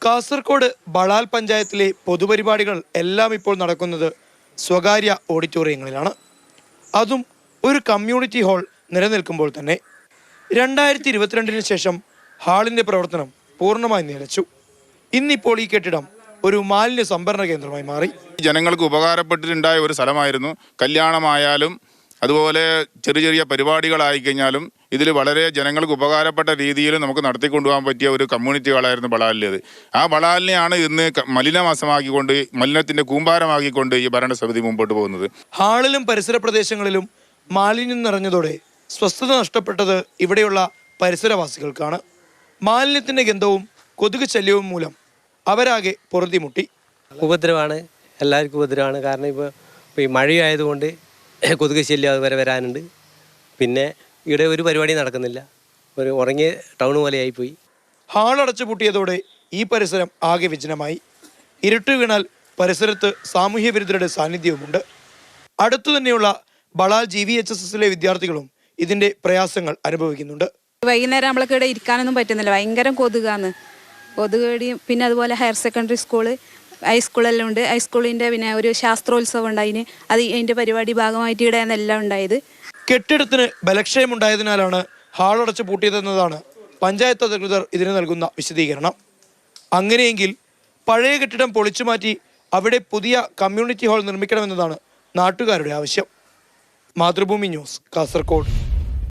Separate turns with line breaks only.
കാസർഗോഡ് ബളാൽ പഞ്ചായത്തിലെ പൊതുപരിപാടികൾ എല്ലാം ഇപ്പോൾ നടക്കുന്നത് സ്വകാര്യ ഓഡിറ്റോറിയങ്ങളിലാണ്. അതും ഒരു കമ്മ്യൂണിറ്റി ഹാൾ നിലനിൽക്കുമ്പോൾ തന്നെ 2022 ശേഷം ഹാളിൻ്റെ പ്രവർത്തനം പൂർണ്ണമായി നിലച്ചു. ഇന്നിപ്പോൾ ഈ കെട്ടിടം ഒരു മാലിന്യ സംഭരണ കേന്ദ്രമായി മാറി.
ജനങ്ങൾക്ക് ഉപകാരപ്പെട്ടിട്ടുണ്ടായ ഒരു സ്ഥലമായിരുന്നു. കല്യാണമായാലും അതുപോലെ ചെറിയ ചെറിയ പരിപാടികളായി കഴിഞ്ഞാലും ഇതിൽ വളരെ ജനങ്ങൾക്ക് ഉപകാരപ്പെട്ട രീതിയിൽ നമുക്ക് നടത്തിക്കൊണ്ടുപോകാൻ പറ്റിയ ഒരു കമ്മ്യൂണിറ്റി ഹാളായിരുന്നു ബളാലിലേത്. ആ ബളാലിനെയാണ് ഇന്ന് മലിനമാസമാക്കിക്കൊണ്ട്, മലിനത്തിൻ്റെ കൂമ്പാരമാക്കിക്കൊണ്ട് ഈ ഭരണസമിതി മുമ്പോട്ട് പോകുന്നത്.
ഹാളിലും പരിസര പ്രദേശങ്ങളിലും മാലിന്യം നിറഞ്ഞതോടെ സ്വസ്ഥത നഷ്ടപ്പെട്ടത് ഇവിടെയുള്ള പരിസരവാസികൾക്കാണ്. മാലിന്യത്തിൻ്റെ ഗന്ധവും കൊതുക് ശല്യവും മൂലം അവരാകെ പൊറുതിമുട്ടി.
ഉപദ്രവമാണ്, എല്ലാവർക്കും ഉപദ്രവമാണ്. കാരണം ഇപ്പോൾ ഈ മഴയായതുകൊണ്ട് കൊതുക് ശല്യം അതുവരെ വരാനുണ്ട്. പിന്നെ ഇവിടെ ഒരു പരിപാടി നടക്കുന്നില്ല, ഒരു ഉറങ്ങിയ ടൗൺ പോലെയായിപ്പോയി.
ഹാൾ അടച്ചു പൂട്ടിയതോടെ ഈ പരിസരം ആകെ വിജനമായി. ഇരുട്ട് വീണാൽ പരിസരത്ത് സാമൂഹ്യ വിരുദ്ധരുടെ സാന്നിധ്യവുമുണ്ട്. അടുത്തു തന്നെയുള്ള ബളാൽ GVHSSലെ വിദ്യാർത്ഥികളും ഇതിൻ്റെ പ്രയാസങ്ങൾ അനുഭവിക്കുന്നുണ്ട്.
വൈകുന്നേരം നമ്മൾക്ക് ഇവിടെ ഇരിക്കാനൊന്നും പറ്റുന്നില്ല, ഭയങ്കര കൊതുകാണ്. കൊതുകടിയും പിന്നെ അതുപോലെ ഹയർ സെക്കൻഡറി സ്കൂള്, ഹൈസ്കൂളെല്ലാം ഉണ്ട്. ഹൈസ്കൂളിൻ്റെ പിന്നെ ഒരു ശാസ്ത്രോത്സവം ഉണ്ടായിന്, അതിൻ്റെ പരിപാടി ഭാഗമായിട്ട് ഇവിടെ എല്ലാം ഉണ്ടായത്.
കെട്ടിടത്തിന് ബലക്ഷയമുണ്ടായതിനാലാണ് ഹാൾ അടച്ചു പൂട്ടിയതെന്നതാണ് പഞ്ചായത്ത് അധികൃതർ ഇതിന് നൽകുന്ന വിശദീകരണം. അങ്ങനെയെങ്കിൽ പഴയ കെട്ടിടം പൊളിച്ചുമാറ്റി അവിടെ പുതിയ കമ്മ്യൂണിറ്റി ഹാൾ നിർമ്മിക്കണമെന്നതാണ് നാട്ടുകാരുടെ ആവശ്യം. മാതൃഭൂമി ന്യൂസ്, കാസർഗോഡ്.